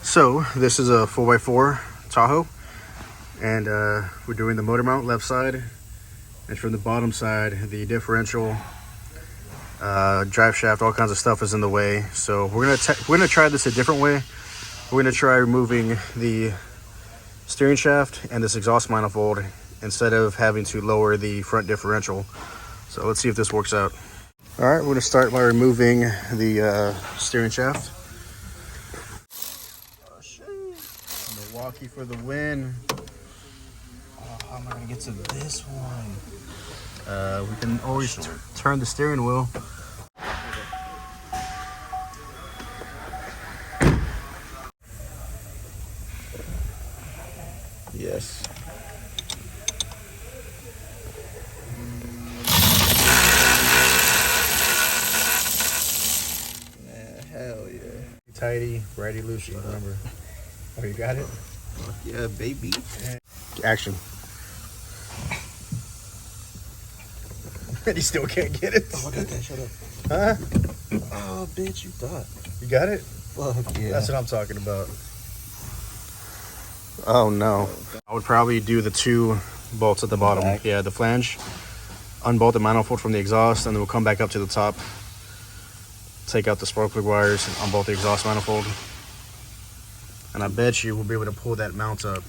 So this is a 4x4 Tahoe, and we're doing the motor mount left side, and from the bottom side the differential, drive shaft, all kinds of stuff is in the way. So we're gonna try this a different way. We're gonna try removing the steering shaft and this exhaust manifold instead of having to lower the front differential. So let's see if this works out. All right, we're gonna start by removing the steering shaft. Oh shit! Milwaukee for the win. Oh, how am I gonna get to this one? We can always turn the steering wheel. Yes. Man, hell yeah. Tighty, righty loosey, remember. Oh, you got it? Fuck yeah, baby. Action. You still can't get it? Oh, I got that, shut up. Huh? Oh, bitch, you thought. You got it? Fuck yeah. That's what I'm talking about. Oh no. I would probably do the two bolts at the bottom. Back. Yeah, the flange. Unbolt the manifold from the exhaust, and then we'll come back up to the top. Take out the spark plug wires and unbolt the exhaust manifold. And I bet you we'll be able to pull that mount up.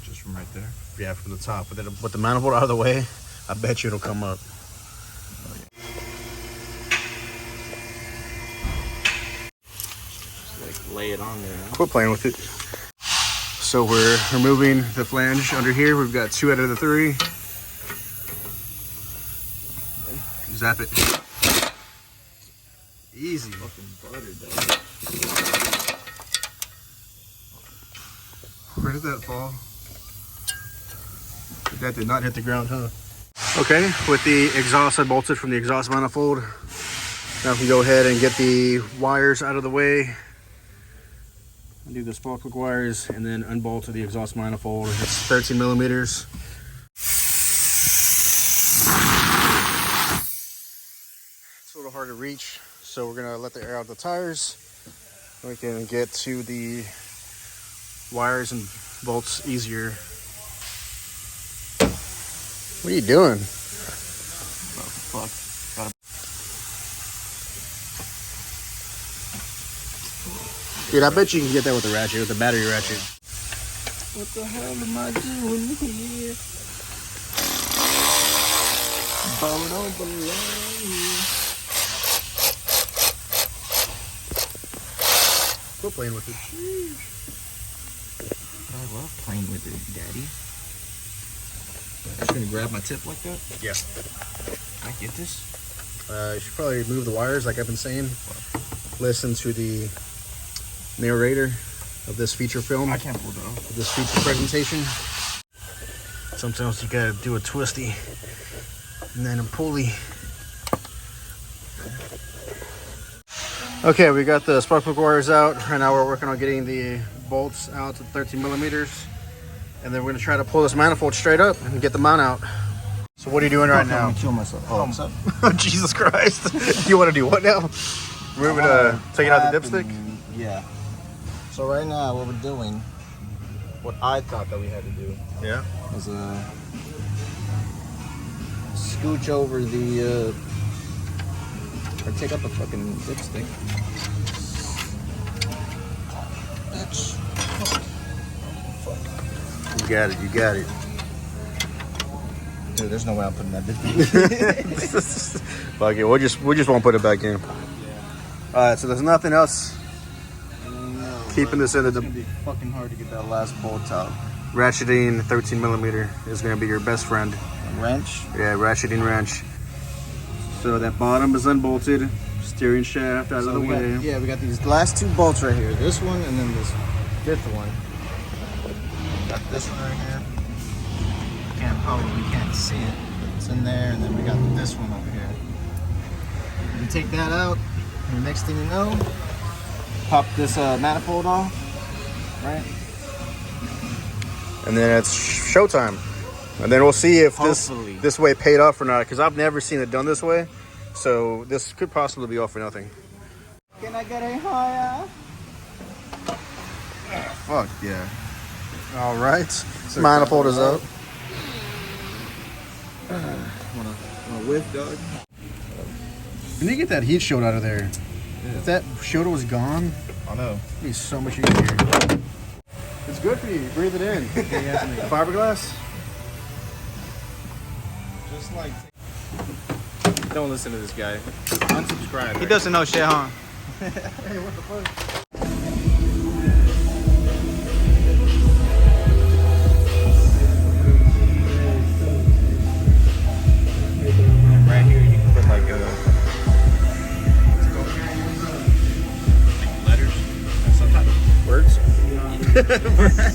Just from right there? Yeah, from the top. But then with the manifold out of the way, I bet you it'll come up. Oh, yeah. Just like lay it on there, huh? Quit playing with it. So we're removing the flange under here. We've got 2 out of the 3. Zap it. Easy. Fucking butter, dog. Where did that fall? That did not hit the ground, huh? Okay, with the exhaust unbolted from the exhaust manifold, now we can go ahead and get the wires out of the way. Do the spark plug wires and then unbolt the exhaust manifold. It's 13 millimeters. It's a little hard to reach, so we're gonna let the air out of the tires. We can get to the wires and bolts easier. What are you doing? Oh, fuck. Dude, I bet you can get that with the ratchet, with the battery ratchet. What the hell am I doing here? Boat on below. Quit playing with it. I love playing with it, Daddy. Just gonna grab my tip like that? Yeah. Can I get this? You should probably move the wires like I've been saying. Listen to the narrator of this feature film. I can't pull it off. This feature presentation. Sometimes you gotta do a twisty and then a pulley. Okay, we got the spark plug wires out. Right now we're working on getting the bolts out to 13 millimeters. And then we're gonna try to pull this manifold straight up and get the mount out. So what are you doing right now? I'm gonna kill myself. Oh, what's up? Jesus Christ. You wanna do what now? We're gonna take it out the dipstick? Yeah. So right now what we're doing, what I thought that we had to do, Yeah. was scooch over the or take up the fucking dipstick. Bitch. You got it, you got it. Dude, there's no way I'm putting that dipstick. Fuck it, we just won't put it back in. Alright, so there's nothing else keeping this in It's gonna be fucking hard to get that last bolt out. Ratcheting 13 millimeter is gonna be your best friend. A wrench. Yeah, ratcheting wrench. So that bottom is unbolted, steering shaft out of the way. We got these last 2 bolts right here. This one and then this 5th one. Got this one right here. We can't see it, but it's in there. And then we got this one over here. You take that out, and the next thing you know, pop this manifold off, right? And then it's showtime. And then we'll see if Hopefully. this way paid off or not, because I've never seen it done this way. So this could possibly be all for nothing. Can I get a higher? Fuck yeah. All right. Manifold is up. Wanna whiff, dog? We need to get that heat shield out of there. If that shield was gone, I know. it'd be so much easier. It's good for you. You breathe it in. Fiberglass? Just like. Don't listen to this guy. Unsubscribe. He doesn't know shit, huh? Hey, what the fuck? Right here, you can put like letters and some type of words.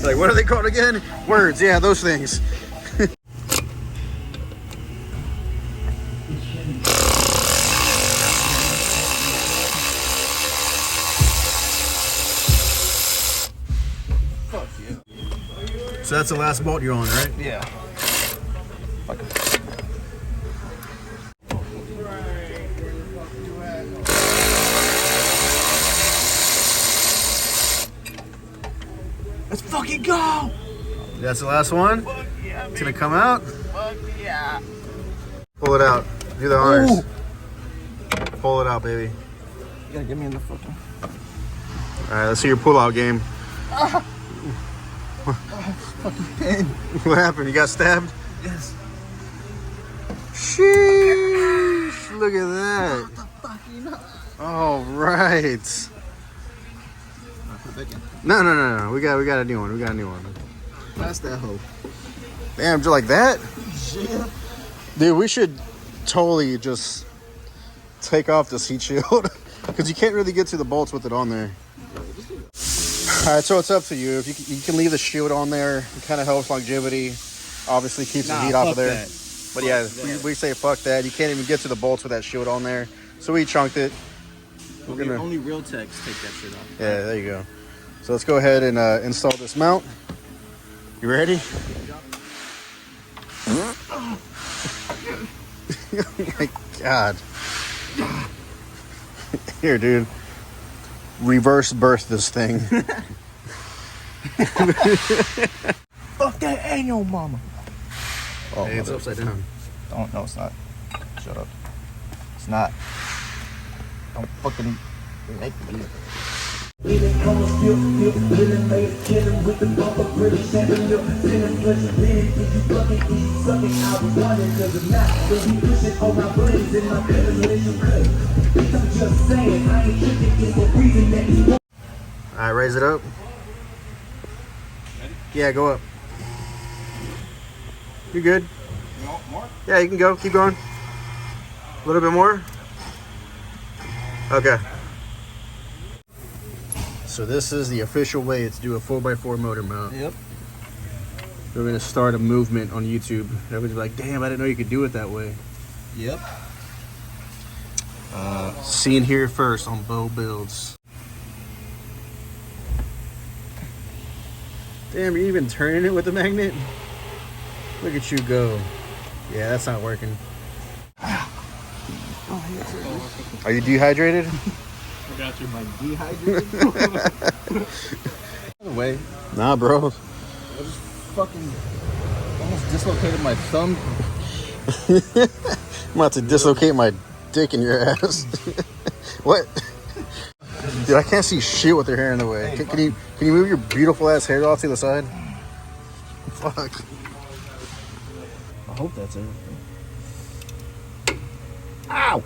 Like, what are they called again? Words. Yeah, those things. Fuck yeah. So that's the last bolt you're on, right? Yeah. Let's fucking go! That's the last one. Fuck yeah, It's gonna come out. fuck yeah. Pull it out. Do the honors. Pull it out, baby. You gotta get me in the fucking. All right, let's see your pull-out game. Fucking pin. What happened? You got stabbed? Yes. Sheesh! Look at that. All right. Put it back in. No. We got a new one. We got a new one. Pass that hoe. Damn, just like that? Yeah. Dude, we should totally just take off the seat shield because you can't really get to the bolts with it on there. All right, so it's up to you. If you can leave the shield on there, it kind of helps longevity. Obviously, keeps the heat off of there. But yeah, we say fuck that. You can't even get to the bolts with that shield on there. So we chunked it. Only real techs take that shit off. Yeah, there you go. So let's go ahead and install this mount. You ready? Oh my God. Here, dude. Reverse birth this thing. Fuck that annual mama. Oh, Hey, it's upside down. Don't. No, it's not. Shut up. It's not. Don't fucking make me. All right, raise it up. Yeah, go up. You good? You want more? Yeah, you can go. Keep going. A little bit more. Okay. So this is the official way to do a 4x4 motor mount. Yep. We're going to start a movement on YouTube. Everybody's like, damn, I didn't know you could do it that way. Yep. Seen here first on Bo Builds. Damn, you're even turning it with the magnet? Look at you go. Yeah, that's not working. Are you dehydrated? I got you, my Dehydrated. By the way, Nah, bro. I just fucking almost dislocated my thumb. I'm about to dislocate my dick in your ass. What? Dude, I can't see shit with your hair in the way. Hey, Can you move your beautiful ass hair off to the side? Fuck. I hope that's it. Ow!